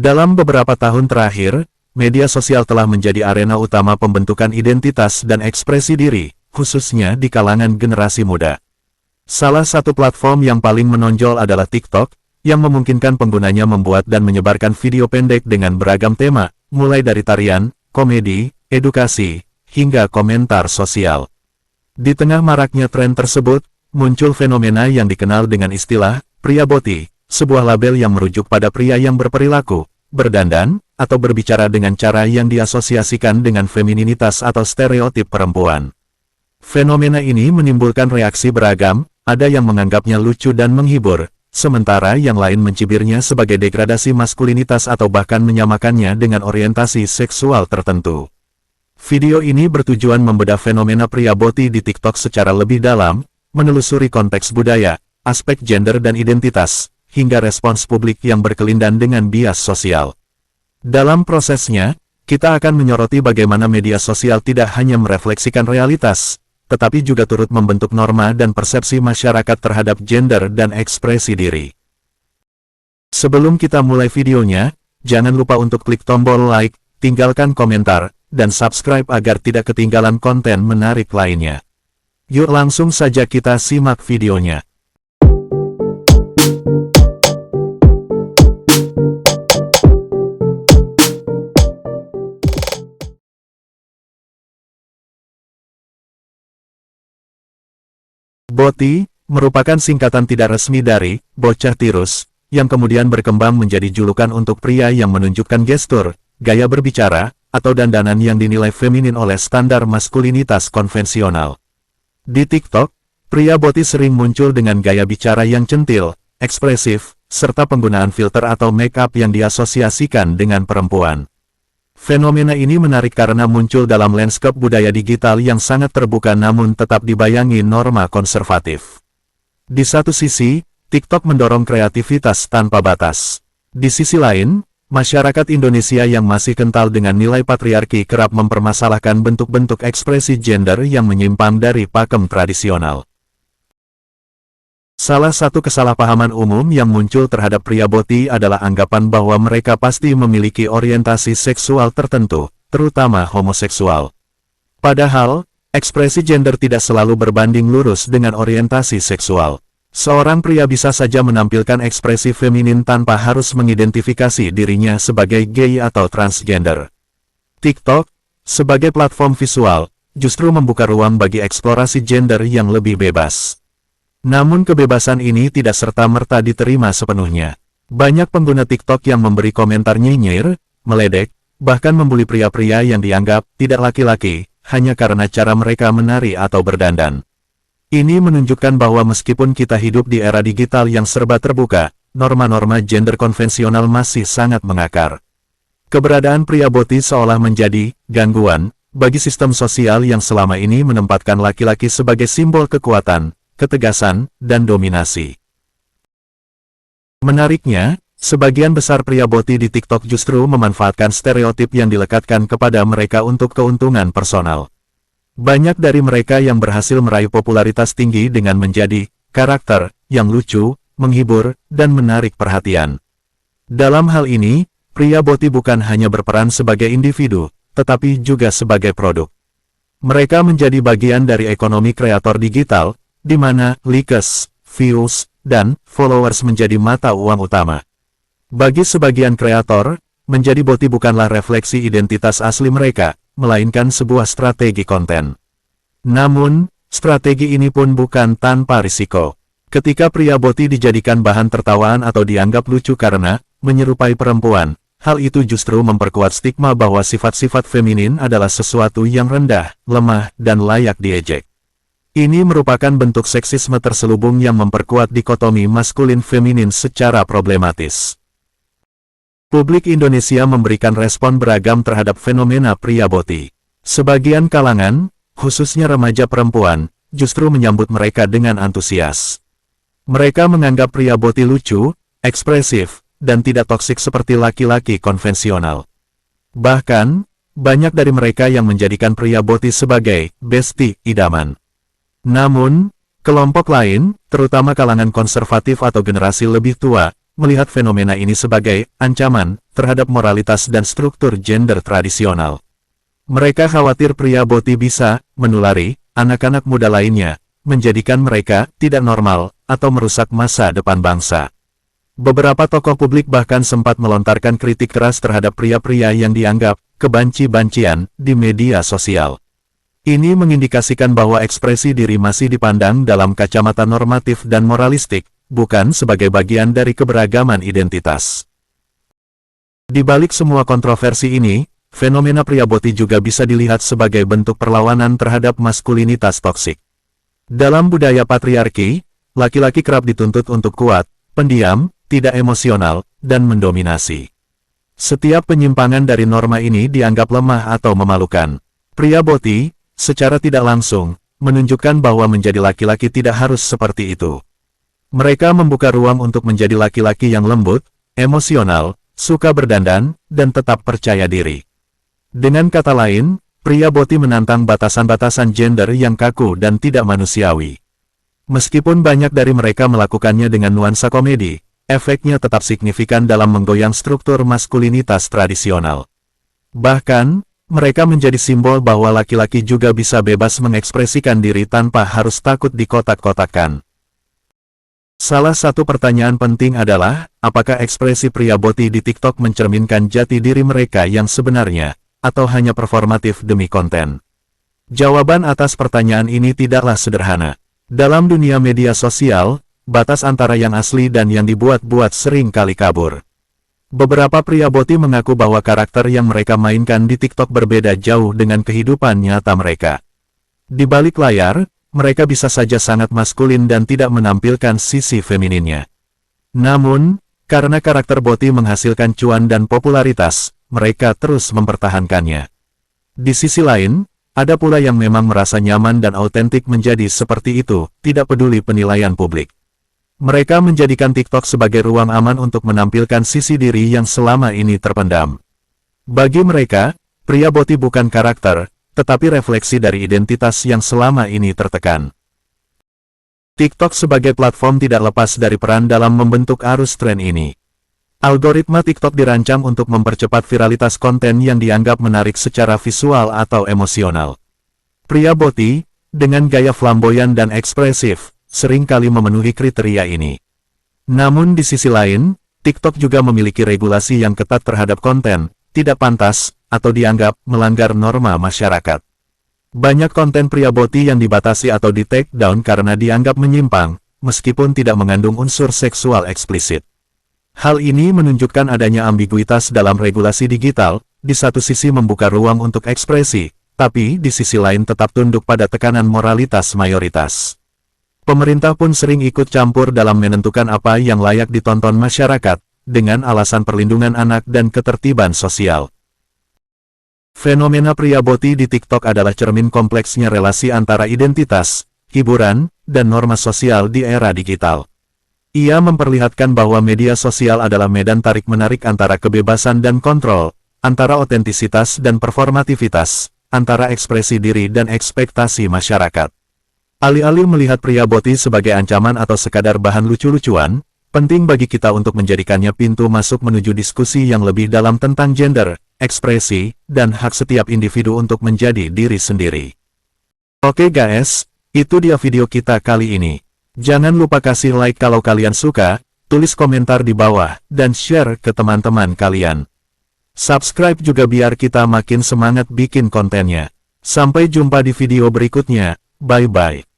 Dalam beberapa tahun terakhir, media sosial telah menjadi arena utama pembentukan identitas dan ekspresi diri, khususnya di kalangan generasi muda. Salah satu platform yang paling menonjol adalah TikTok, yang memungkinkan penggunanya membuat dan menyebarkan video pendek dengan beragam tema, mulai dari tarian, komedi, edukasi, hingga komentar sosial. Di tengah maraknya tren tersebut, muncul fenomena yang dikenal dengan istilah pria boti, sebuah label yang merujuk pada pria yang berperilaku, berdandan, atau berbicara dengan cara yang diasosiasikan dengan femininitas atau stereotip perempuan. Fenomena ini menimbulkan reaksi beragam, ada yang menganggapnya lucu dan menghibur, sementara yang lain mencibirnya sebagai degradasi maskulinitas atau bahkan menyamakannya dengan orientasi seksual tertentu. Video ini bertujuan membedah fenomena pria boti di TikTok secara lebih dalam, menelusuri konteks budaya, aspek gender dan identitas, hingga respons publik yang berkelindan dengan bias sosial. Dalam prosesnya, kita akan menyoroti bagaimana media sosial tidak hanya merefleksikan realitas, tetapi juga turut membentuk norma dan persepsi masyarakat terhadap gender dan ekspresi diri. Sebelum kita mulai videonya, jangan lupa untuk klik tombol like, tinggalkan komentar, dan subscribe agar tidak ketinggalan konten menarik lainnya. Yuk langsung saja kita simak videonya. Boti, merupakan singkatan tidak resmi dari bocah tirus, yang kemudian berkembang menjadi julukan untuk pria yang menunjukkan gestur, gaya berbicara, atau dandanan yang dinilai feminin oleh standar maskulinitas konvensional. Di TikTok, pria boti sering muncul dengan gaya bicara yang centil, ekspresif, serta penggunaan filter atau make-up yang diasosiasikan dengan perempuan. Fenomena ini menarik karena muncul dalam lanskap budaya digital yang sangat terbuka namun tetap dibayangi norma konservatif. Di satu sisi, TikTok mendorong kreativitas tanpa batas. Di sisi lain, masyarakat Indonesia yang masih kental dengan nilai patriarki kerap mempermasalahkan bentuk-bentuk ekspresi gender yang menyimpang dari pakem tradisional. Salah satu kesalahpahaman umum yang muncul terhadap pria boti adalah anggapan bahwa mereka pasti memiliki orientasi seksual tertentu, terutama homoseksual. Padahal, ekspresi gender tidak selalu berbanding lurus dengan orientasi seksual. Seorang pria bisa saja menampilkan ekspresi feminin tanpa harus mengidentifikasi dirinya sebagai gay atau transgender. TikTok, sebagai platform visual, justru membuka ruang bagi eksplorasi gender yang lebih bebas. Namun kebebasan ini tidak serta-merta diterima sepenuhnya. Banyak pengguna TikTok yang memberi komentar nyinyir, meledek, bahkan membuli pria-pria yang dianggap tidak laki-laki, hanya karena cara mereka menari atau berdandan. Ini menunjukkan bahwa meskipun kita hidup di era digital yang serba terbuka, norma-norma gender konvensional masih sangat mengakar. Keberadaan pria boti seolah menjadi gangguan bagi sistem sosial yang selama ini menempatkan laki-laki sebagai simbol kekuatan, ketegasan, dan dominasi. Menariknya, sebagian besar pria boti di TikTok justru memanfaatkan stereotip yang dilekatkan kepada mereka untuk keuntungan personal. Banyak dari mereka yang berhasil meraih popularitas tinggi dengan menjadi karakter yang lucu, menghibur, dan menarik perhatian. Dalam hal ini, pria boti bukan hanya berperan sebagai individu, tetapi juga sebagai produk. Mereka menjadi bagian dari ekonomi kreator digital, di mana likes, views, dan followers menjadi mata uang utama. Bagi sebagian kreator, menjadi boti bukanlah refleksi identitas asli mereka, melainkan sebuah strategi konten. Namun, strategi ini pun bukan tanpa risiko. Ketika pria boti dijadikan bahan tertawaan atau dianggap lucu karena menyerupai perempuan, hal itu justru memperkuat stigma bahwa sifat-sifat feminin adalah sesuatu yang rendah, lemah, dan layak diejek. Ini merupakan bentuk seksisme terselubung yang memperkuat dikotomi maskulin-feminin secara problematis. Publik Indonesia memberikan respon beragam terhadap fenomena pria boti. Sebagian kalangan, khususnya remaja perempuan, justru menyambut mereka dengan antusias. Mereka menganggap pria boti lucu, ekspresif, dan tidak toksik seperti laki-laki konvensional. Bahkan, banyak dari mereka yang menjadikan pria boti sebagai bestie idaman. Namun, kelompok lain, terutama kalangan konservatif atau generasi lebih tua, melihat fenomena ini sebagai ancaman terhadap moralitas dan struktur gender tradisional. Mereka khawatir pria boti bisa menulari anak-anak muda lainnya, menjadikan mereka tidak normal atau merusak masa depan bangsa. Beberapa tokoh publik bahkan sempat melontarkan kritik keras terhadap pria-pria yang dianggap kebanci-bancian di media sosial. Ini mengindikasikan bahwa ekspresi diri masih dipandang dalam kacamata normatif dan moralistik, bukan sebagai bagian dari keberagaman identitas. Di balik semua kontroversi ini, fenomena pria boti juga bisa dilihat sebagai bentuk perlawanan terhadap maskulinitas toksik. Dalam budaya patriarki, laki-laki kerap dituntut untuk kuat, pendiam, tidak emosional, dan mendominasi. Setiap penyimpangan dari norma ini dianggap lemah atau memalukan. Pria boti, secara tidak langsung, menunjukkan bahwa menjadi laki-laki tidak harus seperti itu. Mereka membuka ruang untuk menjadi laki-laki yang lembut, emosional, suka berdandan, dan tetap percaya diri. Dengan kata lain, pria boti menantang batasan-batasan gender yang kaku dan tidak manusiawi. Meskipun banyak dari mereka melakukannya dengan nuansa komedi, efeknya tetap signifikan dalam menggoyang struktur maskulinitas tradisional. Bahkan, mereka menjadi simbol bahwa laki-laki juga bisa bebas mengekspresikan diri tanpa harus takut dikotak-kotakan. Salah satu pertanyaan penting adalah, apakah ekspresi pria boti di TikTok mencerminkan jati diri mereka yang sebenarnya, atau hanya performatif demi konten? Jawaban atas pertanyaan ini tidaklah sederhana. Dalam dunia media sosial, batas antara yang asli dan yang dibuat-buat sering kali kabur. Beberapa pria boti mengaku bahwa karakter yang mereka mainkan di TikTok berbeda jauh dengan kehidupan nyata mereka. Di balik layar, mereka bisa saja sangat maskulin dan tidak menampilkan sisi femininnya. Namun, karena karakter boti menghasilkan cuan dan popularitas, mereka terus mempertahankannya. Di sisi lain, ada pula yang memang merasa nyaman dan autentik menjadi seperti itu, tidak peduli penilaian publik. Mereka menjadikan TikTok sebagai ruang aman untuk menampilkan sisi diri yang selama ini terpendam. Bagi mereka, pria boti bukan karakter, tetapi refleksi dari identitas yang selama ini tertekan. TikTok sebagai platform tidak lepas dari peran dalam membentuk arus tren ini. Algoritma TikTok dirancang untuk mempercepat viralitas konten yang dianggap menarik secara visual atau emosional. Pria boti, dengan gaya flamboyan dan ekspresif, seringkali memenuhi kriteria ini. Namun di sisi lain, TikTok juga memiliki regulasi yang ketat terhadap konten, tidak pantas, atau dianggap melanggar norma masyarakat. Banyak konten pria boti yang dibatasi atau di-take down karena dianggap menyimpang, meskipun tidak mengandung unsur seksual eksplisit. Hal ini menunjukkan adanya ambiguitas dalam regulasi digital, di satu sisi membuka ruang untuk ekspresi, tapi di sisi lain tetap tunduk pada tekanan moralitas mayoritas. Pemerintah pun sering ikut campur dalam menentukan apa yang layak ditonton masyarakat, dengan alasan perlindungan anak dan ketertiban sosial. Fenomena pria boti di TikTok adalah cermin kompleksnya relasi antara identitas, hiburan, dan norma sosial di era digital. Ia memperlihatkan bahwa media sosial adalah medan tarik-menarik antara kebebasan dan kontrol, antara otentisitas dan performativitas, antara ekspresi diri dan ekspektasi masyarakat. Alih-alih melihat pria boti sebagai ancaman atau sekadar bahan lucu-lucuan, penting bagi kita untuk menjadikannya pintu masuk menuju diskusi yang lebih dalam tentang gender, ekspresi, dan hak setiap individu untuk menjadi diri sendiri. Oke guys, itu dia video kita kali ini. Jangan lupa kasih like kalau kalian suka, tulis komentar di bawah, dan share ke teman-teman kalian. Subscribe juga biar kita makin semangat bikin kontennya. Sampai jumpa di video berikutnya, bye-bye.